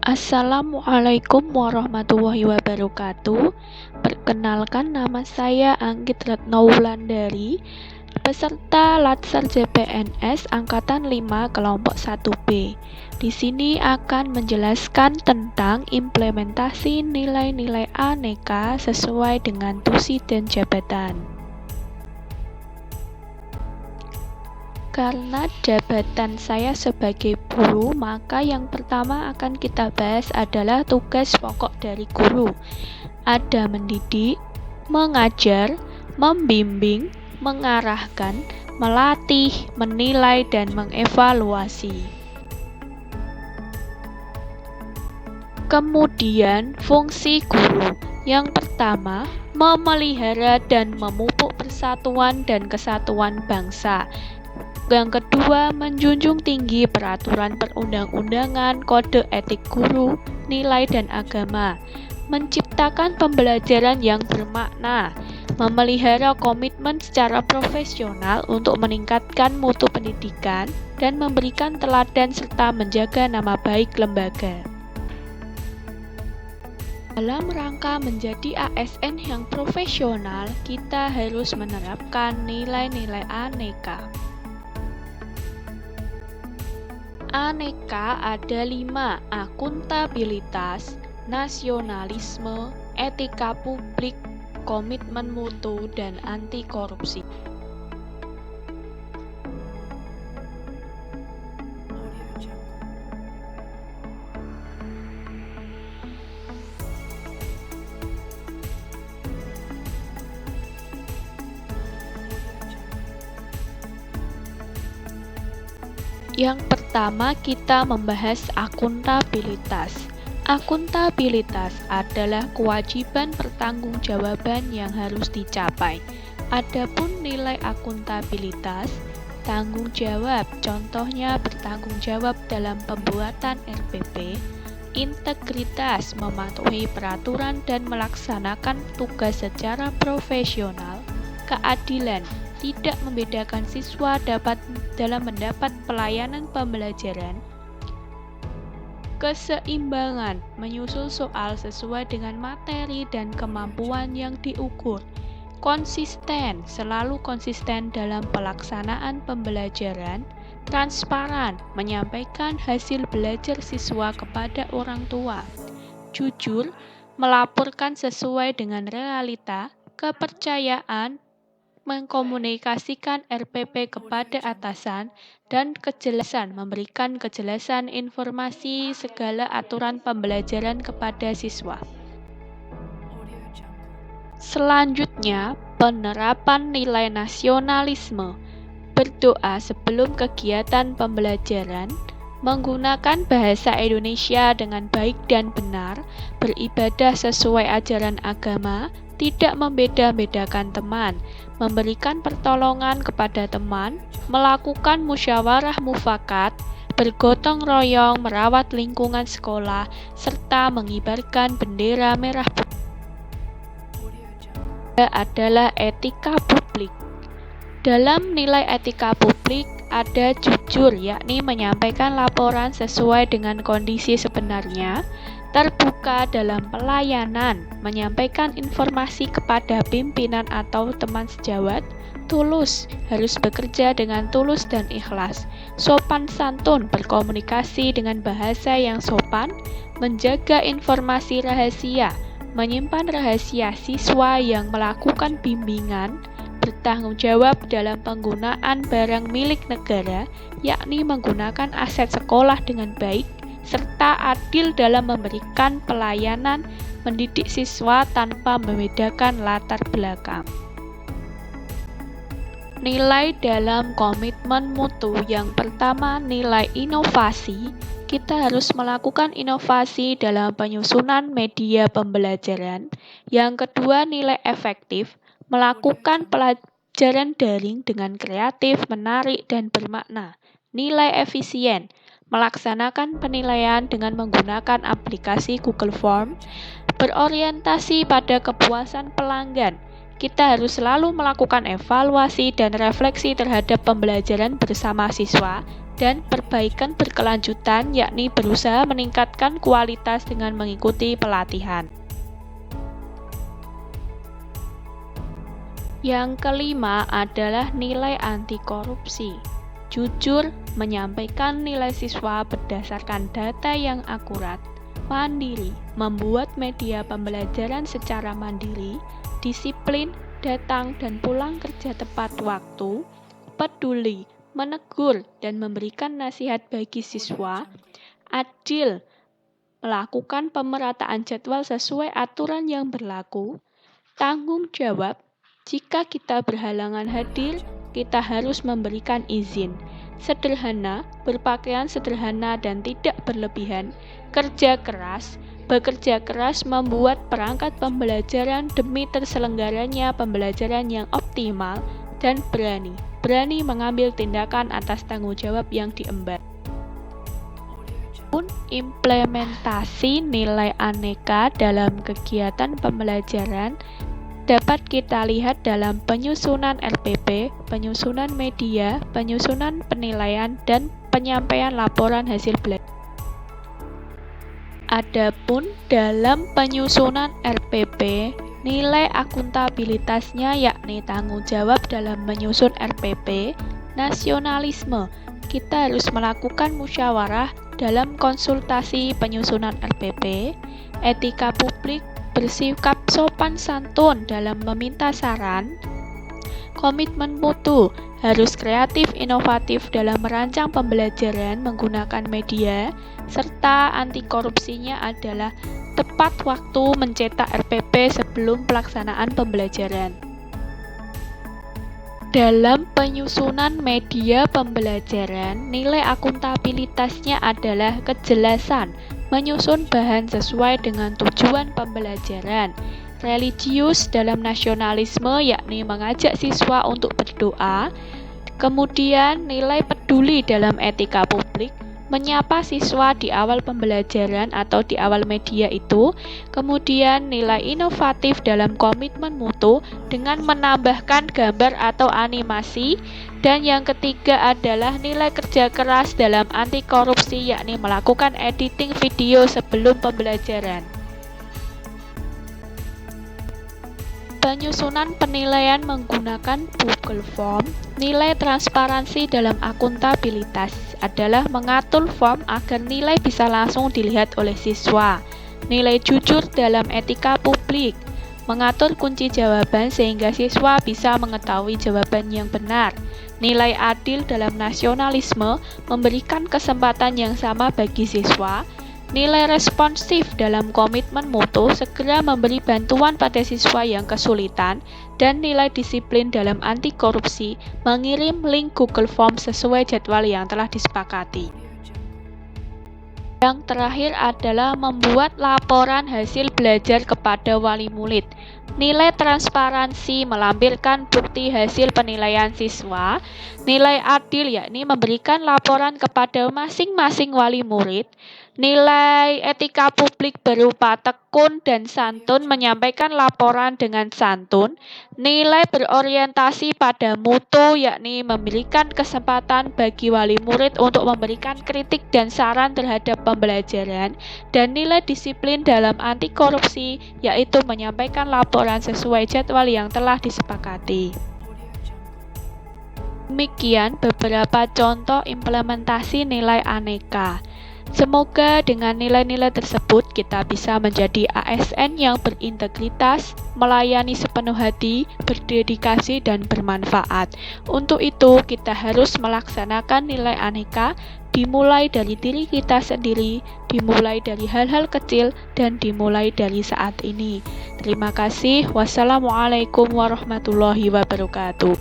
Assalamualaikum warahmatullahi wabarakatuh. Perkenalkan, nama saya Anggit Retnowulandari, peserta Latsar CPNS Angkatan 5 Kelompok 1B. Di sini akan menjelaskan tentang implementasi nilai-nilai aneka sesuai dengan tusi dan jabatan. Karena jabatan saya sebagai guru, maka yang pertama akan kita bahas adalah tugas pokok dari guru. Ada mendidik, mengajar, membimbing, mengarahkan, melatih, menilai, dan mengevaluasi. Kemudian, fungsi guru. Yang pertama, memelihara dan memupuk persatuan dan kesatuan bangsa. Yang kedua, menjunjung tinggi peraturan perundang-undangan, kode etik guru, nilai dan agama. Menciptakan pembelajaran yang bermakna. Memelihara komitmen secara profesional untuk meningkatkan mutu pendidikan dan memberikan teladan serta menjaga nama baik lembaga. Dalam rangka menjadi ASN yang profesional, kita harus menerapkan nilai-nilai aneka. Aneka ada 5: akuntabilitas, nasionalisme, etika publik, komitmen mutu, dan anti korupsi. Yang pertama, kita membahas akuntabilitas. Akuntabilitas adalah kewajiban pertanggungjawaban yang harus dicapai. Adapun nilai akuntabilitas, tanggung jawab, contohnya bertanggung jawab dalam pembuatan RPP, integritas, mematuhi peraturan dan melaksanakan tugas secara profesional, keadilan, tidak membedakan siswa dalam mendapat pelayanan pembelajaran, keseimbangan, menyusun soal sesuai dengan materi dan kemampuan yang diukur, konsisten, selalu konsisten dalam pelaksanaan pembelajaran, transparan, menyampaikan hasil belajar siswa kepada orang tua, jujur, melaporkan sesuai dengan realita, kepercayaan, mengkomunikasikan RPP kepada atasan, dan kejelasan, memberikan kejelasan informasi segala aturan pembelajaran kepada siswa. Selanjutnya, penerapan nilai nasionalisme. Berdoa sebelum kegiatan pembelajaran, menggunakan bahasa Indonesia dengan baik dan benar, beribadah sesuai ajaran agama, tidak membeda-bedakan teman, memberikan pertolongan kepada teman, melakukan musyawarah mufakat, bergotong royong, merawat lingkungan sekolah, serta mengibarkan bendera merah putih. Adalah etika publik. Dalam nilai etika publik ada jujur, yakni menyampaikan laporan sesuai dengan kondisi sebenarnya, terbuka dalam pelayanan, menyampaikan informasi kepada pimpinan atau teman sejawat, tulus, harus bekerja dengan tulus dan ikhlas, sopan santun, berkomunikasi dengan bahasa yang sopan, menjaga informasi rahasia, menyimpan rahasia siswa yang melakukan bimbingan, bertanggung jawab dalam penggunaan barang milik negara, yakni menggunakan aset sekolah dengan baik, serta adil dalam memberikan pelayanan mendidik siswa tanpa membedakan latar belakang. Nilai dalam komitmen mutu. Yang pertama, nilai inovasi. Kita harus melakukan inovasi dalam penyusunan media pembelajaran. Yang kedua, nilai efektif. Melakukan pelajaran daring dengan kreatif, menarik, dan bermakna. Nilai efisien. Melaksanakan penilaian dengan menggunakan aplikasi Google Form, berorientasi pada kepuasan pelanggan. Kita harus selalu melakukan evaluasi dan refleksi terhadap pembelajaran bersama siswa dan perbaikan berkelanjutan, yakni berusaha meningkatkan kualitas dengan mengikuti pelatihan. Yang kelima adalah nilai anti korupsi. Jujur, menyampaikan nilai siswa berdasarkan data yang akurat, mandiri, membuat media pembelajaran secara mandiri, disiplin, datang dan pulang kerja tepat waktu, peduli, menegur dan memberikan nasihat bagi siswa, adil, melakukan pemerataan jadwal sesuai aturan yang berlaku, tanggung jawab, jika kita berhalangan hadir, kita harus memberikan izin, sederhana, berpakaian sederhana dan tidak berlebihan, kerja keras, bekerja keras membuat perangkat pembelajaran demi terselenggaranya pembelajaran yang optimal, dan berani mengambil tindakan atas tanggung jawab yang diemban. Implementasi nilai aneka dalam kegiatan pembelajaran dapat kita lihat dalam penyusunan RPP, penyusunan media, penyusunan penilaian, dan penyampaian laporan hasil belajar. Adapun dalam penyusunan RPP, nilai akuntabilitasnya yakni tanggung jawab dalam menyusun RPP, nasionalisme. Kita harus melakukan musyawarah dalam konsultasi penyusunan RPP, etika publik, bersikap sopan santun dalam meminta saran, komitmen mutu, harus kreatif inovatif dalam merancang pembelajaran menggunakan media, serta anti korupsinya adalah tepat waktu mencetak RPP sebelum pelaksanaan pembelajaran. Dalam penyusunan media pembelajaran, nilai akuntabilitasnya adalah kejelasan, menyusun bahan sesuai dengan tujuan pembelajaran, religius dalam nasionalisme yakni mengajak siswa untuk berdoa, kemudian nilai peduli dalam etika publik, menyapa siswa di awal pembelajaran atau di awal media itu, kemudian nilai inovatif dalam komitmen mutu dengan menambahkan gambar atau animasi, dan yang ketiga adalah nilai kerja keras dalam anti korupsi yakni melakukan editing video sebelum pembelajaran. Penyusunan penilaian menggunakan Google Form. Nilai transparansi dalam akuntabilitas adalah mengatur form agar nilai bisa langsung dilihat oleh siswa. Nilai jujur dalam etika publik, mengatur kunci jawaban sehingga siswa bisa mengetahui jawaban yang benar. Nilai adil dalam nasionalisme, memberikan kesempatan yang sama bagi siswa. Nilai responsif dalam komitmen mutu, segera memberi bantuan pada siswa yang kesulitan, dan nilai disiplin dalam anti korupsi, mengirim link Google Form sesuai jadwal yang telah disepakati. Yang terakhir adalah membuat laporan hasil belajar kepada wali murid. Nilai transparansi melampirkan bukti hasil penilaian siswa. Nilai adil yakni memberikan laporan kepada masing-masing wali murid. Nilai etika publik berupa tekun dan santun menyampaikan laporan dengan santun. Nilai berorientasi pada mutu yakni memberikan kesempatan bagi wali murid untuk memberikan kritik dan saran terhadap pembelajaran. Dan nilai disiplin dalam anti korupsi yaitu menyampaikan laporan sesuai jadwal yang telah disepakati. Demikian beberapa contoh implementasi nilai aneka. Semoga dengan nilai-nilai tersebut kita bisa menjadi ASN yang berintegritas, melayani sepenuh hati, berdedikasi, dan bermanfaat. Untuk itu, kita harus melaksanakan nilai aneka, dimulai dari diri kita sendiri, dimulai dari hal-hal kecil, dan dimulai dari saat ini. Terima kasih. Wassalamualaikum warahmatullahi wabarakatuh.